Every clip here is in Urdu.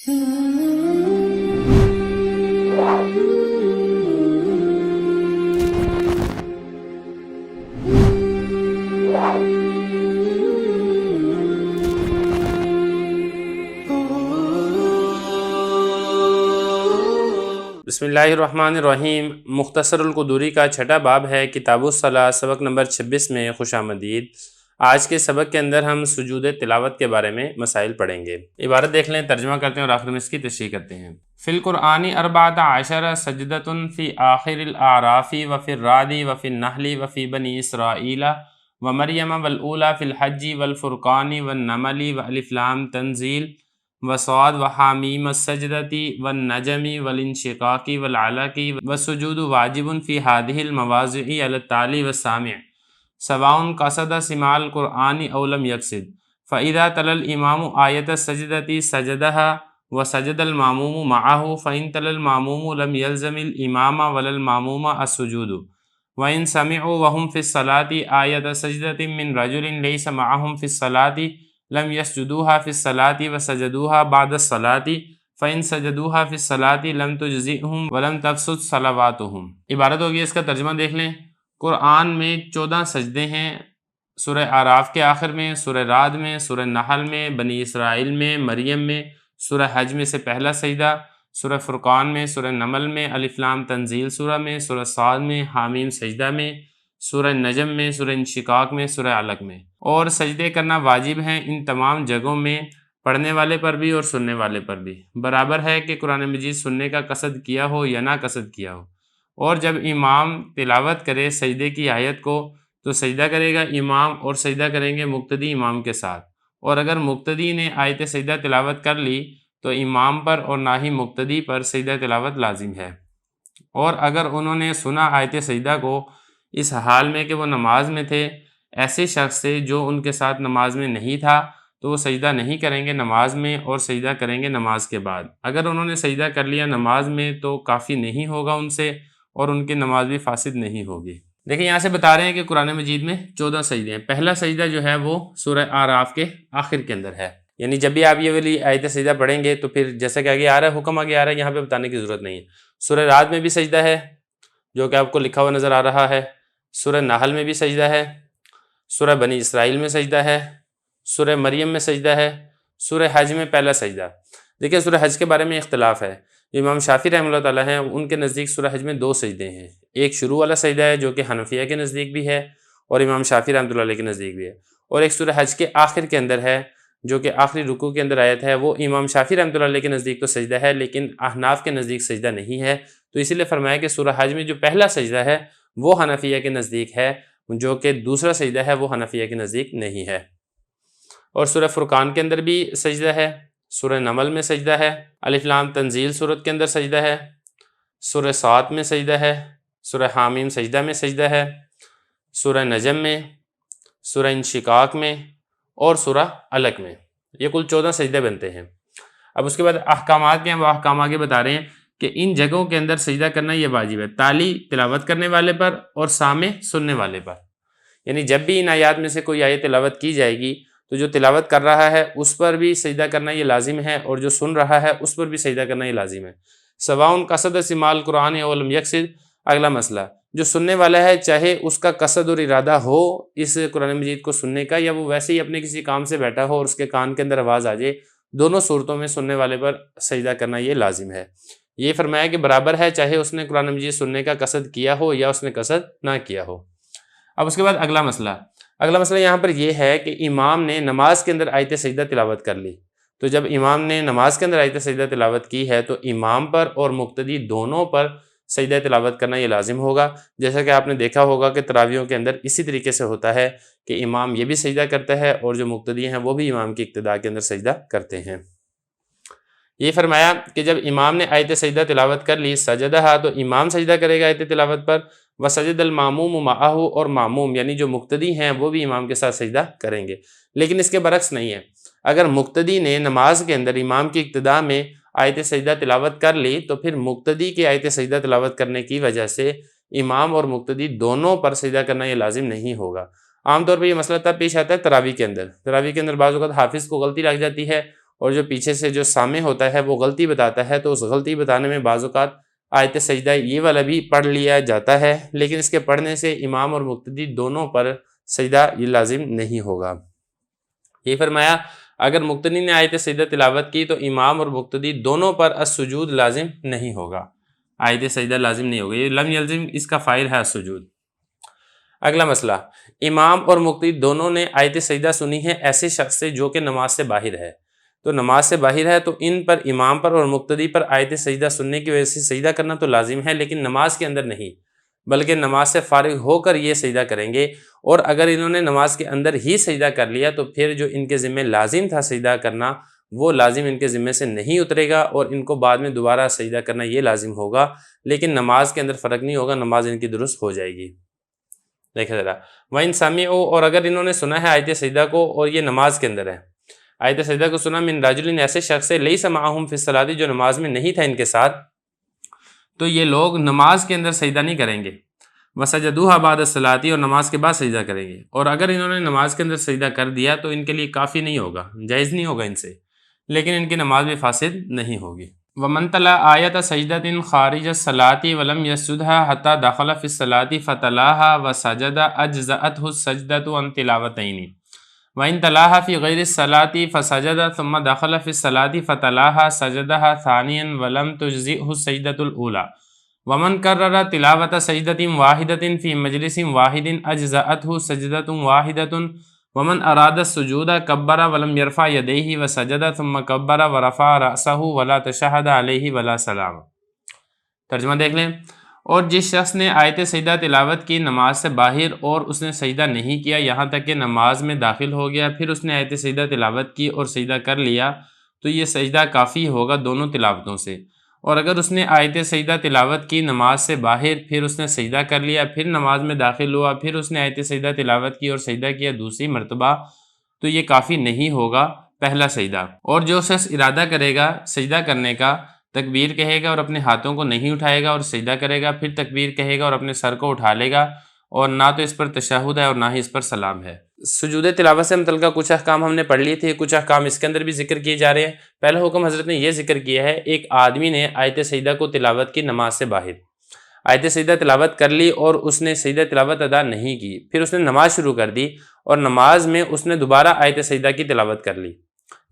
بسم اللہ الرحمن الرحیم۔ مختصر القدوری کا چھٹا باب ہے کتاب الصلاۃ، سبق نمبر 26 میں خوش آمدید۔ آج کے سبق کے اندر ہم سجود تلاوت کے بارے میں مسائل پڑھیں گے۔ عبارت دیکھ لیں، ترجمہ کرتے ہیں اور آخر میں اس کی تشریح کرتے ہیں۔ فی القرآن 14 سجدۃ فی آخر الاعراف وفی الرعد وفی النحل وفی بنی اسرائیل ومریم والاولی فی الحج والفرقان والنمل والف لام تنزیل وصاد وحامیم السجدتی والنجمی والانشقاقی والعلقی والسجود واجب فی هذه المواضع علی التالی والسامع سواء قصد سماع القرآن او لم یقصد، فاذا تلا الامام آیت السجدتی سجدها وسجد الماموم معه، فان تلا الماموم لم يلزم الامام ولا الماموم السجود، وان سمعوا وهم في الصلاة آیت سجدة من رجل ليس معهم في الصلاة لم يسجدوها في الصلاة وسجدوها بعد الصلاة، فإن سجدوها في الصلاة لم تجزئهم ولم تفسد صلواتهم۔ عبارت ہوگی، اس کا ترجمہ دیکھ لیں۔ قرآن میں 14 سجدے ہیں، سورہ اعراف کے آخر میں، سورہ رعد میں، سورہ نحل میں، بنی اسرائیل میں، مریم میں، سورہ حج میں سے پہلا سجدہ، سورہ فرقان میں، سورہ نمل میں، الف لام تنزیل سورہ میں، سورہ صاد میں، حامیم سجدہ میں، سورہ نجم میں، سورہ انشقاق میں، سورہ علق میں۔ اور سجدے کرنا واجب ہیں ان تمام جگہوں میں، پڑھنے والے پر بھی اور سننے والے پر بھی۔ برابر ہے کہ قرآن مجید سننے کا قصد کیا ہو یا نہ قصد کیا ہو۔ اور جب امام تلاوت کرے سجدے کی آیت کو تو سجدہ کرے گا امام، اور سجدہ کریں گے مقتدی امام کے ساتھ۔ اور اگر مقتدی نے آیت سجدہ تلاوت کر لی تو امام پر اور نہ ہی مقتدی پر سجدہ تلاوت لازم ہے۔ اور اگر انہوں نے سنا آیت سجدہ کو اس حال میں کہ وہ نماز میں تھے، ایسے شخص سے جو ان کے ساتھ نماز میں نہیں تھا، تو وہ سجدہ نہیں کریں گے نماز میں، اور سجدہ کریں گے نماز کے بعد۔ اگر انہوں نے سجدہ کر لیا نماز میں تو کافی نہیں ہوگا ان سے، اور ان کی نماز بھی فاسد نہیں ہوگی۔ دیکھیں، یہاں سے بتا رہے ہیں کہ قرآن مجید میں 14 سجدے ہیں۔ پہلا سجدہ جو ہے وہ سورہ اعراف کے آخر کے اندر ہے، یعنی جب بھی آپ یہ والی آیت سجدہ پڑھیں گے تو پھر جیسا کہ آگے آ رہا ہے، حکم آگے آ رہا ہے، یہاں پہ بتانے کی ضرورت نہیں ہے۔ سورہ رعد میں بھی سجدہ ہے جو کہ آپ کو لکھا ہوا نظر آ رہا ہے، سورہ نحل میں بھی سجدہ ہے، سورہ بنی اسرائیل میں سجدہ ہے، سورہ مریم میں سجدہ ہے، سورہ حج میں پہلا سجدہ۔ دیکھیں، سورہ حج کے بارے میں اختلاف ہے۔ امام شافعی رحمہ اللہ تعالیٰ ہیں، ان کے نزدیک سورہ حج میں 2 سجدے ہیں۔ ایک شروع والا سجدہ ہے جو کہ حنفیہ کے نزدیک بھی ہے اور امام شافعی رحمۃ اللہ علیہ کے نزدیک بھی ہے، اور ایک سورہ حج کے آخر کے اندر ہے جو کہ آخری رکوع کے اندر آیت ہے۔ وہ امام شافعی رحمۃ اللہ علیہ کے نزدیک تو سجدہ ہے، لیکن احناف کے نزدیک سجدہ نہیں ہے، تو اسی لیے فرمایا کہ سورہ حج میں جو پہلا سجدہ ہے وہ حنفیہ کے نزدیک ہے، جو کہ دوسرا سجدہ ہے وہ حنفیہ کے نزدیک نہیں ہے۔ اور سورہ فرقان کے اندر بھی سجدہ ہے، سورہ نمل میں سجدہ ہے، الف لام تنزیل سورت کے اندر سجدہ ہے، سورہ صاد میں سجدہ ہے، سورہ حامیم سجدہ میں سجدہ ہے، سورہ نجم میں، سورہ انشقاق میں، اور سورہ علق میں۔ یہ کل 14 سجدے بنتے ہیں۔ اب اس کے بعد احکامات کے ہیں، وہ احکام آگے بتا رہے ہیں کہ ان جگہوں کے اندر سجدہ کرنا یہ واجب ہے، تالی تلاوت کرنے والے پر اور سامع سننے والے پر۔ یعنی جب بھی ان آیات میں سے کوئی آیت تلاوت کی جائے گی تو جو تلاوت کر رہا ہے اس پر بھی سجدہ کرنا یہ لازم ہے، اور جو سن رہا ہے اس پر بھی سجدہ کرنا یہ لازم ہے۔ سواء قصد سماع القرآن او لم یقصد، اگلا مسئلہ، جو سننے والا ہے چاہے اس کا قصد اور ارادہ ہو اس قرآن مجید کو سننے کا، یا وہ ویسے ہی اپنے کسی کام سے بیٹھا ہو اور اس کے کان کے اندر آواز آ جائے، دونوں صورتوں میں سننے والے پر سجدہ کرنا یہ لازم ہے۔ یہ فرمایا کہ برابر ہے چاہے اس نے قرآن مجید سننے کا قصد کیا ہو یا اس نے قصد نہ کیا ہو۔ اب اس کے بعد اگلا مسئلہ یہاں پر یہ ہے کہ امام نے نماز کے اندر آیت سجدہ تلاوت کر لی، تو جب امام نے نماز کے اندر آیت سجدہ تلاوت کی ہے تو امام پر اور مقتدی دونوں پر سجدہ تلاوت کرنا یہ لازم ہوگا، جیسا کہ آپ نے دیکھا ہوگا کہ تراویحوں کے اندر اسی طریقے سے ہوتا ہے کہ امام یہ بھی سجدہ کرتا ہے اور جو مقتدی ہیں وہ بھی امام کی اقتداء کے اندر سجدہ کرتے ہیں۔ یہ فرمایا کہ جب امام نے آیت سجدہ تلاوت کر لی سجدہ، تو امام سجدہ کرے گا آیت تلاوت پر، وسجد الماموم معہ، اور معموم یعنی جو مقتدی ہیں وہ بھی امام کے ساتھ سجدہ کریں گے۔ لیکن اس کے برعکس نہیں ہے، اگر مقتدی نے نماز کے اندر امام کی اقتداء میں آیت سجدہ تلاوت کر لی تو پھر مقتدی کی آیت سجدہ تلاوت کرنے کی وجہ سے امام اور مقتدی دونوں پر سجدہ کرنا یہ لازم نہیں ہوگا۔ عام طور پر یہ مسئلہ تب پیش آتا ہے تراویح کے اندر بعض اوقات حافظ کو غلطی لگ جاتی ہے اور جو پیچھے سے جو سامع ہوتا ہے وہ غلطی بتاتا ہے، تو اس غلطی بتانے میں بعض اوقات آیت سجدہ یہ والا بھی پڑھ لیا جاتا ہے، لیکن اس کے پڑھنے سے امام اور مقتدی دونوں پر سجدہ یہ لازم نہیں ہوگا۔ یہ فرمایا اگر مقتدی نے آیت سجدہ تلاوت کی تو امام اور مقتدی دونوں پر السجود لازم نہیں ہوگا، آیت سجدہ لازم نہیں ہوگا، یہ لم یلزم اس کا فاعل ہے السجود۔ اگلا مسئلہ، امام اور مقتدی دونوں نے آیت سجدہ سنی ہے ایسے شخص سے جو کہ نماز سے باہر ہے، تو نماز سے باہر ہے تو ان پر امام پر اور مقتدی پر آیت سجدہ سننے کی وجہ سے سجدہ کرنا تو لازم ہے، لیکن نماز کے اندر نہیں، بلکہ نماز سے فارغ ہو کر یہ سجدہ کریں گے، اور اگر انہوں نے نماز کے اندر ہی سجدہ کر لیا تو پھر جو ان کے ذمہ لازم تھا سجدہ کرنا وہ لازم ان کے ذمہ سے نہیں اترے گا، اور ان کو بعد میں دوبارہ سجدہ کرنا یہ لازم ہوگا، لیکن نماز کے اندر فرق نہیں ہوگا، نماز ان کی درست ہو جائے گی۔ دیکھیں ذرا، وَإِن سَمِعُوا، اور اگر انہوں نے سنا ہے آیت سجدہ کو اور یہ نماز کے اندر ہے، آیت سجدہ کو سنا من رجل ایسے شخص سے لیس معہم فی الصلاۃ جو نماز میں نہیں تھا ان کے ساتھ، تو یہ لوگ نماز کے اندر سجدہ نہیں کریں گے، وسجدوها بعد الصلاۃ، اور نماز کے بعد سجدہ کریں گے، اور اگر انہوں نے نماز کے اندر سجدہ کر دیا تو ان کے لیے کافی نہیں ہوگا، جائز نہیں ہوگا ان سے، لیکن ان کی نماز بھی فاسد نہیں ہوگی۔ ومن تلا آیت سجدۃ خارج الصلاۃ ولم یسجدها حتى دخل فی الصلاۃ فتلاها وسجد اجزأته السجدۃ عن تلاوتین، وَإِن تَلَاهَا فِي غَيْرِ الصَّلَاةِ فَسَجَدَ ثُمَّ دَخَلَ فِي الصَّلَاةِ فَتَلَاهَا سَجَدَهَا ثَانِيًا وَلَمْ تُجْزِئْهُ السَّجْدَةُ الْأُولَى، وَمَنْ كَرَّرَ تِلَاوَةَ سَجْدَةٍ وَاحِدَةٍ فِي مَجْلِسٍ وَاحِدٍ أَجْزَأَتْهُ سَجْدَةٌ وَاحِدَةٌ، وَمَنْ أَرَادَ السُّجُودَ كَبَّرَ وَلَمْ يَرْفَعْ يَدَيْهِ وَسَجَدَ ثُمَّ كَبَّرَ وَرَفَعَ رَأْسَهُ وَلَا تَشَهَّدَ عَلَيْهِ وَلَا سَلَامَ۔ ترجمہ دیکھ لیں، اور جس شخص نے آیت سجدہ تلاوت کی نماز سے باہر اور اس نے سجدہ نہیں کیا یہاں تک کہ نماز میں داخل ہو گیا، پھر اس نے آیت سجدہ تلاوت کی اور سجدہ کر لیا، تو یہ سجدہ کافی ہوگا دونوں تلاوتوں سے، اور اگر اس نے آیت سجدہ تلاوت کی نماز سے باہر، پھر اس نے سجدہ کر لیا، پھر نماز میں داخل ہوا، پھر اس نے آیت سجدہ تلاوت کی اور سجدہ کیا دوسری مرتبہ، تو یہ کافی نہیں ہوگا پہلا سجدہ۔ اور جو شخص ارادہ کرے گا سجدہ کرنے کا، تکبیر کہے گا اور اپنے ہاتھوں کو نہیں اٹھائے گا اور سجدہ کرے گا، پھر تکبیر کہے گا اور اپنے سر کو اٹھا لے گا، اور نہ تو اس پر تشہد ہے اور نہ ہی اس پر سلام ہے۔ سجود تلاوت سے متعلقہ کچھ احکام ہم نے پڑھ لیے تھے، کچھ احکام اس کے اندر بھی ذکر کیے جا رہے ہیں۔ پہلا حکم حضرت نے یہ ذکر کیا ہے، ایک آدمی نے آیت سجدہ کو تلاوت کی نماز سے باہر، آیت سجدہ تلاوت کر لی اور اس نے سجدہ تلاوت ادا نہیں کی، پھر اس نے نماز شروع کر دی اور نماز میں اس نے دوبارہ آیت سجدہ کی تلاوت کر لی۔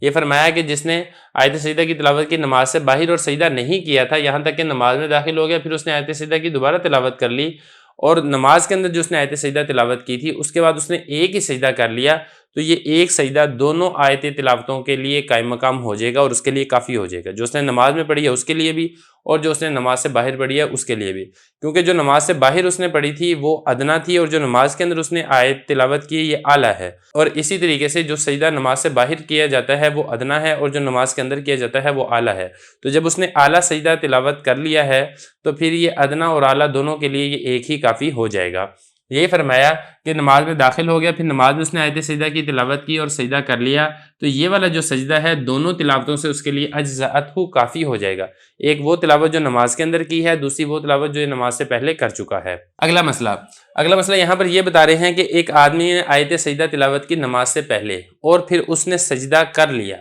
یہ فرمایا کہ جس نے آیت سجدہ کی تلاوت کی نماز سے باہر اور سجدہ نہیں کیا تھا یہاں تک کہ نماز میں داخل ہو گیا، پھر اس نے آیت سجدہ کی دوبارہ تلاوت کر لی، اور نماز کے اندر جو اس نے آیت سجدہ تلاوت کی تھی اس کے بعد اس نے ایک ہی سجدہ کر لیا، تو یہ ایک سجدہ دونوں آیت تلاوتوں کے لیے قائم مقام ہو جائے گا اور اس کے لیے کافی ہو جائے گا، جو اس نے نماز میں پڑھی ہے اس کے لیے بھی اور جو اس نے نماز سے باہر پڑھی ہے اس کے لیے بھی، کیونکہ جو نماز سے باہر اس نے پڑھی تھی وہ ادنا تھی اور جو نماز کے اندر اس نے آیت تلاوت کی یہ اعلیٰ ہے، اور اسی طریقے سے جو سجدہ نماز سے باہر کیا جاتا ہے وہ ادنا ہے اور جو نماز کے اندر کیا جاتا ہے وہ اعلیٰ ہے، تو جب اس نے اعلیٰ سجدہ تلاوت کر لیا ہے تو پھر یہ ادنا اور اعلیٰ دونوں کے لیے یہ ایک ہی کافی ہو جائے گا۔ یہی فرمایا کہ نماز میں داخل ہو گیا، پھر نماز میں اس نے آیت سجدہ کی تلاوت کی اور سجدہ کر لیا، تو یہ والا جو سجدہ ہے دونوں تلاوتوں سے اس کے لیے اجزأتہ کافی ہو جائے گا، ایک وہ تلاوت جو نماز کے اندر کی ہے، دوسری وہ تلاوت جو یہ نماز سے پہلے کر چکا ہے۔ اگلا مسئلہ یہاں پر یہ بتا رہے ہیں کہ ایک آدمی نے آیت سجدہ تلاوت کی نماز سے پہلے اور پھر اس نے سجدہ کر لیا،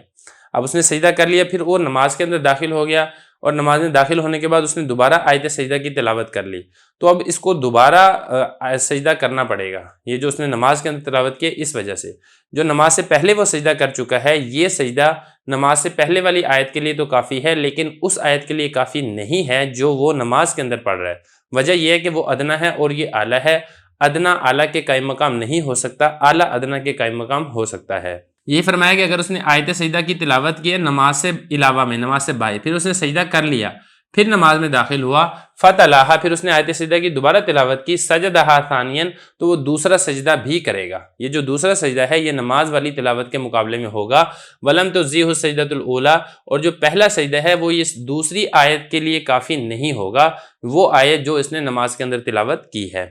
اب اس نے سجدہ کر لیا، پھر وہ نماز کے اندر داخل ہو گیا اور نماز میں داخل ہونے کے بعد اس نے دوبارہ آیت سجدہ کی تلاوت کر لی، تو اب اس کو دوبارہ سجدہ کرنا پڑے گا، یہ جو اس نے نماز کے اندر تلاوت کی اس وجہ سے، جو نماز سے پہلے وہ سجدہ کر چکا ہے یہ سجدہ نماز سے پہلے والی آیت کے لیے تو کافی ہے لیکن اس آیت کے لیے کافی نہیں ہے جو وہ نماز کے اندر پڑھ رہا ہے۔ وجہ یہ ہے کہ وہ ادنا ہے اور یہ اعلیٰ ہے، ادنا اعلیٰ کے قائم مقام نہیں ہو سکتا، اعلیٰ ادنا کے قائم مقام ہو سکتا ہے۔ یہ فرمایا کہ اگر اس نے آیت سجدہ کی تلاوت کی ہے نماز سے علاوہ میں، نماز سے باہر، پھر اس نے سجدہ کر لیا، پھر نماز میں داخل ہوا، فتلاہا، پھر اس نے آیت سجدہ کی دوبارہ تلاوت کی، سجدہا ثانیاً، تو وہ دوسرا سجدہ بھی کرے گا، یہ جو دوسرا سجدہ ہے یہ نماز والی تلاوت کے مقابلے میں ہوگا، ولم تجزئہ السجدۃ الاولیٰ، اور جو پہلا سجدہ ہے وہ اس دوسری آیت کے لیے کافی نہیں ہوگا، وہ آیت جو اس نے نماز کے اندر تلاوت کی ہے۔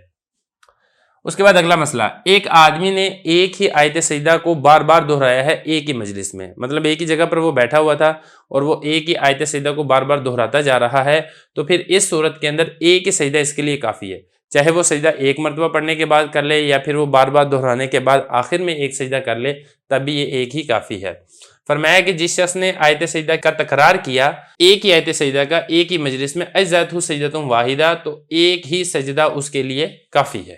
اس کے بعد اگلا مسئلہ، ایک آدمی نے ایک ہی آیت سجدہ کو بار بار دہرایا ہے ایک ہی مجلس میں، مطلب ایک ہی جگہ پر وہ بیٹھا ہوا تھا اور وہ ایک ہی آیت سجدہ کو بار بار دہراتا جا رہا ہے، تو پھر اس صورت کے اندر ایک ہی سجدہ اس کے لیے کافی ہے، چاہے وہ سجدہ ایک مرتبہ پڑھنے کے بعد کر لے یا پھر وہ بار بار دہرانے کے بعد آخر میں ایک سجدہ کر لے، تب بھی یہ ایک ہی کافی ہے۔ فرمایا کہ جس شخص نے آیت سجدہ کا تکرار کیا، ایک ہی آیت سجدہ کا ایک ہی مجلس میں، اجزأتہ سجدۃ واحدہ، تو ایک ہی سجدہ اس کے لیے کافی ہے،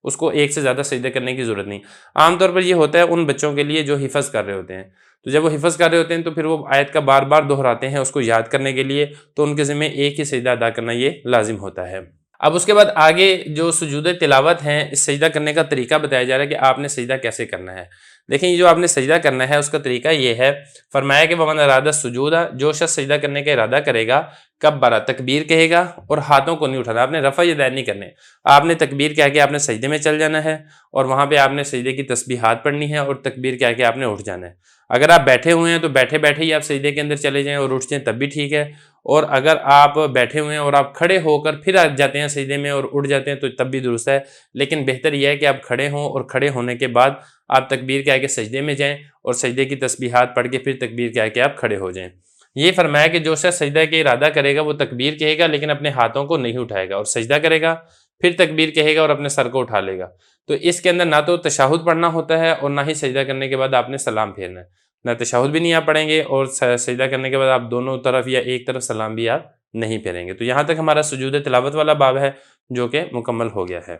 اس کو ایک سے زیادہ سجدہ کرنے کی ضرورت نہیں۔ عام طور پر یہ ہوتا ہے ان بچوں کے لیے جو حفظ کر رہے ہوتے ہیں، تو جب وہ حفظ کر رہے ہوتے ہیں تو پھر وہ آیت کا بار بار دہراتے ہیں اس کو یاد کرنے کے لیے، تو ان کے ذمہ ایک ہی سجدہ ادا کرنا یہ لازم ہوتا ہے۔ اب اس کے بعد آگے جو سجود تلاوت ہیں، اس سجدہ کرنے کا طریقہ بتایا جا رہا ہے کہ آپ نے سجدہ کیسے کرنا ہے۔ دیکھیں یہ جو آپ نے سجدہ کرنا ہے اس کا طریقہ یہ ہے، فرمایا کہ وَمَنْ أَرَادَ السُّجُودَ، جو شخص سجدہ کرنے کا ارادہ کرے گا، کبّر، تکبیر کہے گا، اور ہاتھوں کو نہیں اٹھانا، آپ نے رفع یدین نہیں کرنے، آپ نے تکبیر کہہ کے آپ نے سجدے میں چل جانا ہے، اور وہاں پہ آپ نے سجدے کی تسبیحات پڑھنی ہے اور تکبیر کہہ کے آپ نے اٹھ جانا ہے۔ اگر آپ بیٹھے ہوئے ہیں تو بیٹھے بیٹھے ہی آپ سجدے کے اندر چلے جائیں اور اٹھ جائیں تب بھی ٹھیک ہے، اور اگر آپ بیٹھے ہوئے ہیں اور آپ کھڑے ہو کر پھر آ جاتے ہیں سجدے میں اور اٹھ جاتے ہیں تو تب بھی درست ہے، لیکن بہتر یہ ہے کہ آپ کھڑے ہوں اور کھڑے ہونے کے بعد آپ تکبیر کہہ کے سجدے میں جائیں اور سجدے کی تسبیحات پڑھ کے پھر تکبیر کہہ کے آپ کھڑے ہو جائیں۔ یہ فرمایا کہ جو شخص سجدہ کے ارادہ کرے گا وہ تکبیر کہے گا لیکن اپنے ہاتھوں کو نہیں اٹھائے گا، اور سجدہ کرے گا، پھر تکبیر کہے گا اور اپنے سر کو اٹھا لے گا۔ تو اس کے اندر نہ تو تشہد پڑھنا ہوتا ہے اور نہ ہی سجدہ کرنے کے بعد آپ نے سلام پھیرنا ہے، نہ تشہد بھی نہیں آپ پڑھیں گے اور سجدہ کرنے کے بعد آپ دونوں طرف یا ایک طرف سلام بھی آپ نہیں پھیریں گے۔ تو یہاں تک ہمارا سجود تلاوت والا باب ہے جو کہ مکمل ہو گیا ہے۔